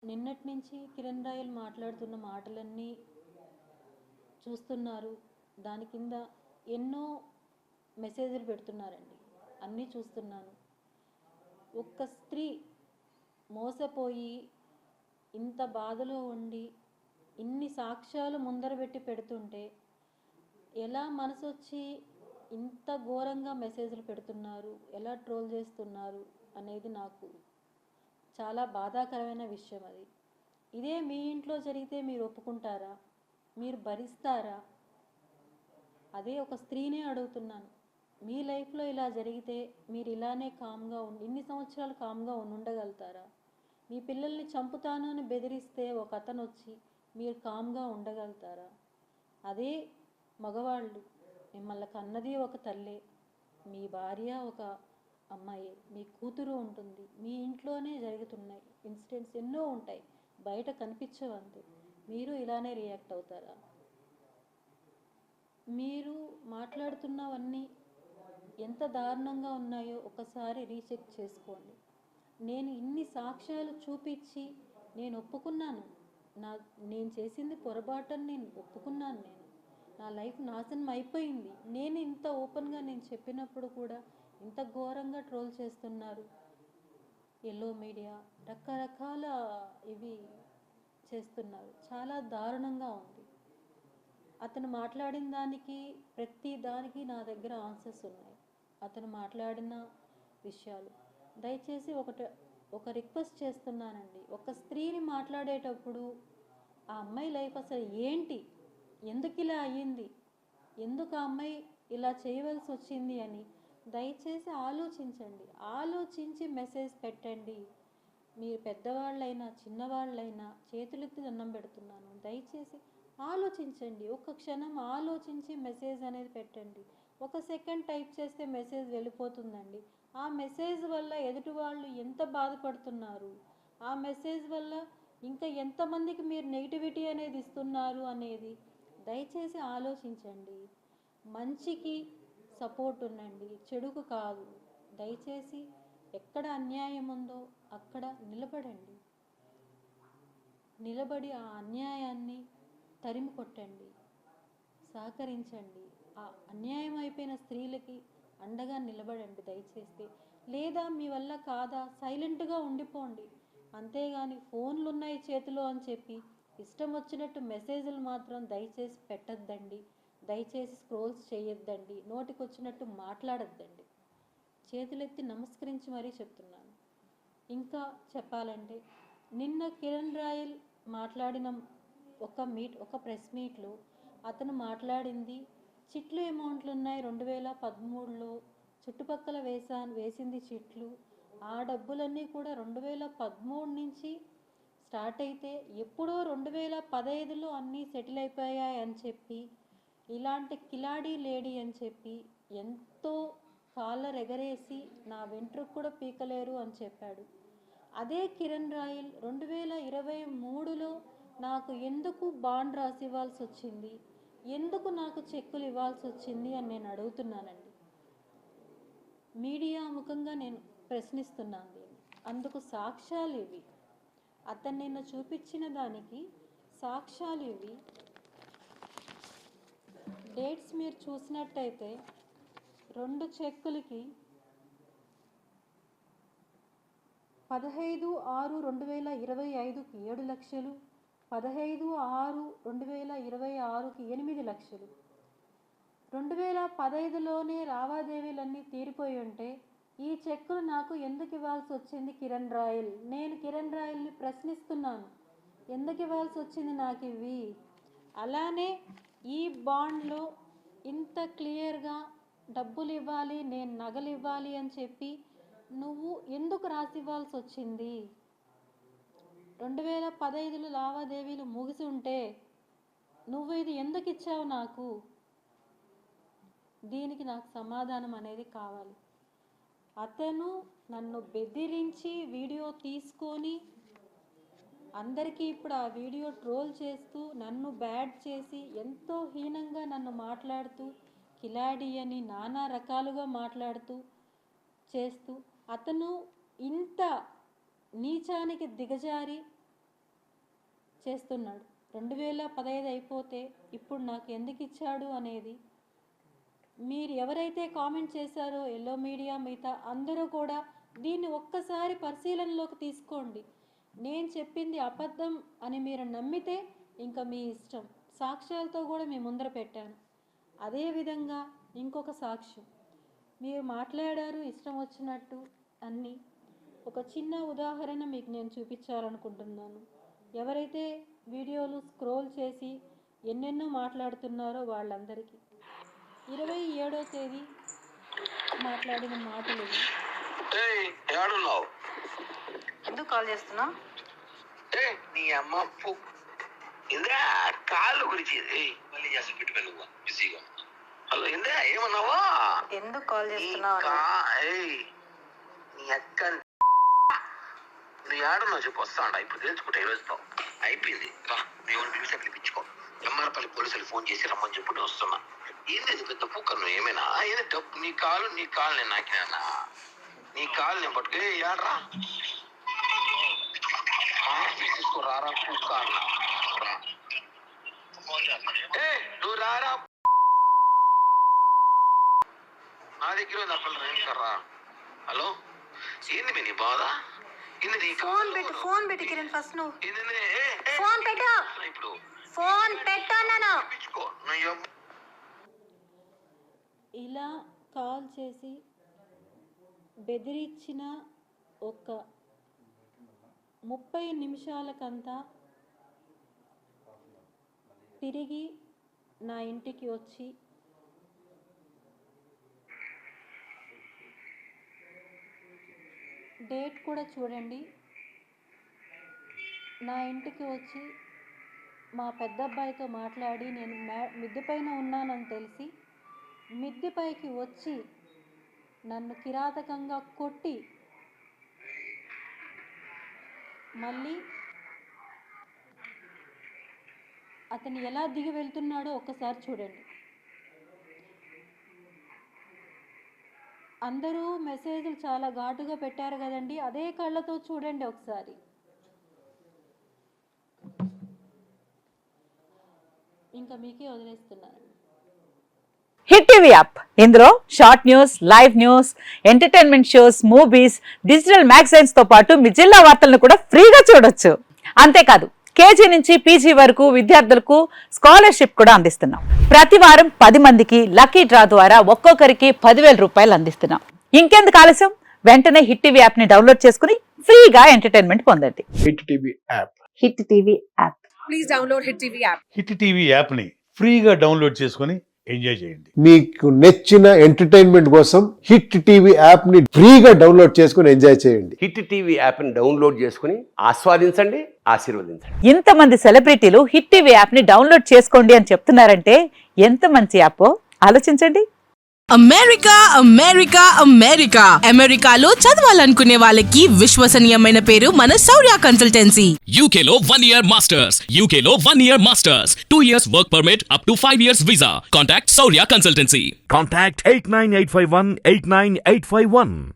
నిన్నటి నుంచి కిరణ్ రాయల్ మాట్లాడుతున్న మాటలన్నీ చూస్తున్నారు. దాని కింద ఎన్నో మెసేజ్లు పెడుతున్నారండి. అన్నీ చూస్తున్నాను. ఒక్క స్త్రీ మోసపోయి ఇంత బాధలో ఉండి ఇన్ని సాక్ష్యాలు ముందర పెట్టి పెడుతుంటే ఎలా మనసొచ్చి ఇంత ఘోరంగా మెసేజ్లు పెడుతున్నారు, ఎలా ట్రోల్ చేస్తున్నారు అనేది నాకు చాలా బాధాకరమైన విషయం. అది ఇదే మీ ఇంట్లో జరిగితే మీరు ఒప్పుకుంటారా? మీరు భరిస్తారా? అదే ఒక స్త్రీనే అడుగుతున్నాను. మీ లైఫ్లో ఇలా జరిగితే మీరు ఇలానే కామ్గా ఇన్ని సంవత్సరాలు కామ్గా ఉండగలుగుతారా? మీ పిల్లల్ని చంపుతాను అని బెదిరిస్తే ఒక అతను వచ్చి మీరు కామ్గా ఉండగలుగుతారా? అదే మగవాళ్ళు మిమ్మల్ని కన్నది ఒక తల్లే, మీ భార్య ఒక అమ్మాయి, మీ కూతురు ఉంటుంది, మీ ఇంట్లోనే జరుగుతున్నాయి ఇన్సిడెంట్స్ ఎన్నో ఉంటాయి, బయట కనిపించవంతే. మీరు ఇలానే రియాక్ట్ అవుతారా? మీరు మాట్లాడుతున్నవన్నీ ఎంత దారుణంగా ఉన్నాయో ఒకసారి రీచెక్ చేసుకోండి. నేను ఇన్ని సాక్ష్యాలు చూపించి నేను ఒప్పుకున్నాను, నేను చేసింది పొరపాటని నేను ఒప్పుకున్నాను. నా లైఫ్ నాశనం అయిపోయింది. నేను ఇంత ఓపెన్గా నేను చెప్పినప్పుడు కూడా ఇంత ఘోరంగా ట్రోల్ చేస్తున్నారు. ఎల్లో మీడియా రకరకాల ఇవి చేస్తున్నారు. చాలా దారుణంగా ఉంది. అతను మాట్లాడిన దానికి ప్రతి దానికి నా దగ్గర ఆన్సర్స్ ఉన్నాయి. అతను మాట్లాడిన విషయాలు దయచేసి ఒక రిక్వెస్ట్ చేస్తున్నానండి. ఒక స్త్రీని మాట్లాడేటప్పుడు ఆ అమ్మాయి లైఫ్ అసలు ఏంటి, ఎందుకు ఇలా అయ్యింది, ఎందుకు ఆ అమ్మాయి ఇలా చేయవలసి వచ్చింది అని దయచేసి ఆలోచించండి. ఆలోచించి మెసేజ్ పెట్టండి. మీరు పెద్దవాళ్ళైనా చిన్నవాళ్ళైనా చేతులెత్తి దండం పెడుతున్నాను, దయచేసి ఆలోచించండి. ఒక క్షణం ఆలోచించి మెసేజ్ అనేది పెట్టండి. ఒక సెకండ్ టైప్ చేస్తే మెసేజ్ వెళ్ళిపోతుందండి. ఆ మెసేజ్ వల్ల ఎదుటి వాళ్ళు ఎంత బాధపడుతున్నారు, ఆ మెసేజ్ వల్ల ఇంకా ఎంతమందికి మీరు నెగిటివిటీ అనేది ఇస్తున్నారు అనేది దయచేసి ఆలోచించండి. మంచికి సపోర్ట్ ఉండండి, చెడుకు కాదు. దయచేసి ఎక్కడ అన్యాయం ఉందో అక్కడ నిలబడండి. నిలబడి ఆ అన్యాయాన్ని తరిమి కొట్టండి, సహకరించండి. ఆ అన్యాయం అయిపోయిన స్త్రీలకి అండగా నిలబడండి దయచేసి. లేదా మీ వల్ల కాదా సైలెంట్గా ఉండిపోండి. అంతేగాని ఫోన్లు ఉన్నాయి చేతిలో అని చెప్పి ఇష్టం వచ్చినట్టు మెసేజ్లు మాత్రం దయచేసి పెట్టద్దండి. దయచేసి స్క్రోల్స్ చేయొద్దండి. నోటికి వచ్చినట్టు మాట్లాడద్దండి. చేతులెత్తి నమస్కరించి మరీ చెప్తున్నాను. ఇంకా చెప్పాలంటే నిన్న కిరణ్ రాయల్ మాట్లాడిన ఒక ప్రెస్ మీట్లో అతను మాట్లాడింది చిట్లు అమౌంట్లు ఉన్నాయి 2013లో చుట్టుపక్కల వేసింది చిట్లు. ఆ డబ్బులన్నీ కూడా 2013 నుంచి స్టార్ట్ అయితే ఎప్పుడో 2015లో అన్నీ సెటిల్ అయిపోయాయి అని చెప్పి, ఇలాంటి కిలాడీ లేడీ అని చెప్పి ఎంతో కాలర్ ఎగరేసి నా వెంట్రుకు కూడా పీకలేరు అని చెప్పాడు. అదే కిరణ్ రాయల్ 2023లో నాకు ఎందుకు బాండ్ రాసి ఇవ్వాల్సి వచ్చింది, ఎందుకు నాకు చెక్కులు ఇవ్వాల్సి వచ్చింది అని నేను అడుగుతున్నానండి. మీడియా ముఖంగా నేను ప్రశ్నిస్తున్నాను దీన్ని. అందుకు సాక్ష్యాలు ఇవి. అతను నిన్న చూపించిన దానికి సాక్ష్యాలు ఇవి. డేట్స్ మీరు చూసినట్టయితే 2 చెక్కులకి 15/6/2025కి 7 లక్షలు, 15/6/2026కి 8 లక్షలు. 2015లోనే లావాదేవీలన్నీ తీరిపోయి ఉంటే ఈ చెక్కులు నాకు ఎందుకు ఇవ్వాల్సి వచ్చింది కిరణ్ రాయల్? నేను కిరణ్ రాయల్ని ప్రశ్నిస్తున్నాను, ఎందుకు ఇవ్వాల్సి వచ్చింది నాకు ఇవి? అలానే ఈ బాండ్లో ఇంత క్లియర్గా డబ్బులు ఇవ్వాలి, నేను నగలు ఇవ్వాలి అని చెప్పి నువ్వు ఎందుకు రాసి ఇవ్వాల్సి వచ్చింది? 2015లో లావాదేవీలు ముగిసి ఉంటే నువ్వు ఇది ఎందుకు ఇచ్చావు నాకు? దీనికి నాకు సమాధానం అనేది కావాలి. అతను నన్ను బెదిరించి వీడియో తీసుకొని అందరికీ ఇప్పుడు ఆ వీడియో ట్రోల్ చేస్తూ నన్ను బ్యాడ్ చేసి ఎంతో హీనంగా నన్ను మాట్లాడుతూ కిలాడి అని నానా రకాలుగా మాట్లాడుతూ చేస్తూ అతను ఇంత నీచానికి దిగజారి చేస్తున్నాడు. 2015 అయిపోతే ఇప్పుడు నాకు ఎందుకు ఇచ్చాడు అనేది మీరు ఎవరైతే కామెంట్ చేశారో ఎల్లో మీడియా మిగతా అందరూ కూడా దీన్ని ఒక్కసారి పరిశీలనలోకి తీసుకోండి. నేను చెప్పింది అబద్ధం అని మీరు నమ్మితే ఇంకా మీ ఇష్టం. సాక్ష్యాలతో కూడా మీ ముందర పెట్టాను. అదేవిధంగా ఇంకొక సాక్ష్యం మీరు మాట్లాడారు ఇష్టం వచ్చినట్టు అన్నీ. ఒక చిన్న ఉదాహరణ మీకు నేను చూపించాలనుకుంటున్నాను. ఎవరైతే వీడియోలు స్క్రోల్ చేసి ఎన్నెన్నో మాట్లాడుతున్నారో వాళ్ళందరికీ 27వ తేదీ మాట్లాడిన మాటలు. ఎందుకు కాల్ చేస్తున్నా? నీ అమ్మ ఇందా కాళ్ళు గురించి మళ్ళీ చేసి పెట్టుకో నువ్వు బిజీగా. హలో ఇందా ఏమన్నావా? ఎందుకు కాల్ చేస్తున్నావు? నీ అక్క నువ్వు ఏడున్నావు చెప్పు. వస్తా అంట ఇప్పుడు తెలుసుకుంటా. ఈరోజుతో అయిపోయింది. రా దేవుని పిలిచి పిలిపించుకో. ఎంఆర్పల్లి పోలీసులు ఫోన్ చేసి రమ్మని చెప్పు. నేను వస్తున్నా. ఏంది పెద్ద పూక నువ్వు ఏమైనా ఏదో డబ్బు నీ కాలు నేను నాకినా నీ కాలు నేను పట్టుకు ఏడ్రా రారా పూక అన్నా. నువ్వు రారా నా దగ్గర రా. హలో ఏంది మీ నీ బాధ? ఫోన్ పెట్టి కిరణ్ ఫస్ట్ నువ్వు ఫోన్ పెట్టు. ఇప్పుడు ఫోన్ పెట్టాను. ఇలా కాల్ చేసి బెదిరించిన ఒక 30 నిమిషాలకంతా తిరిగి నా ఇంటికి వచ్చి డేట్ కూడా చూడండి. నా ఇంటికి వచ్చి మా పెద్దబ్బాయితో మాట్లాడి నేను మిద్దె పైన ఉన్నానని తెలిసి మిద్దెపైకి వచ్చి నన్ను కిరాతకంగా కొట్టి మళ్ళీ అతను ఎలా దిగి వెళ్తున్నాడో ఒక్కసారి చూడండి. అందరూ మెసేజ్లు చాలా ఘాటుగా పెట్టారు కదండి, అదే కళ్ళతో చూడండి ఒకసారి. ఇంకా మీకే వదిలేస్తున్నాను. హిట్ టీవీ యాప్, ఇందులో short news, live news, entertainment shows, movies, digital magazines తో పాటు మీ జిల్లా వార్తలను కూడా ఫ్రీగా చూడొచ్చు. అంతేకాదు కేజీ నుంచి పీజీ వరకు విద్యార్థులకు స్కాలర్షిప్ కూడా అందిస్తున్నాం. ప్రతి వారం 10 మందికి లక్కీ డ్రా ద్వారా ఒక్కొక్కరికి 10,000 రూపాయలు అందిస్తున్నాం. ఇంకెందుకు ఆలస్యం, వెంటనే హిట్ టీవీ యాప్ ని డౌన్లోడ్ చేసుకుని ఫ్రీగా ఎంటర్టైన్మెంట్ పొందండి. Hit TV app. Hit TV app. Please download hit TV app. Hit TV app ని ఫ్రీగా డౌన్లోడ్ చేసుకుని ఎంజాయ్ చేయండి. మీకు నచ్చిన ఎంటర్టైన్మెంట్ కోసం హిట్ టీవీ యాప్ ని ఫ్రీగా డౌన్లోడ్ చేసుకుని ఎంజాయ్ చేయండి. హిట్ టీవీ యాప్ ని డౌన్లోడ్ చేసుకుని ఆస్వాదించండి, ఆశీర్వదించండి. ఇంతమంది సెలబ్రిటీలు హిట్ టీవీ యాప్ ని డౌన్లోడ్ చేసుకోండి అని చెప్తున్నారంటే ఎంత మంచి యాప్ ఆలోచించండి. అమెరికా అమెరికా అమెరికా అమెరికాలో చదవాలనుకునే వాళ్ళకి విశ్వసనీయమైన పేరు మన శౌర్య కన్సల్టెన్సీ. UK లో 1 year masters, UK లో 1 year masters, 2 years work permit up to 5 years visa. Contact Saurya Consultancy. Contact 89851 89851.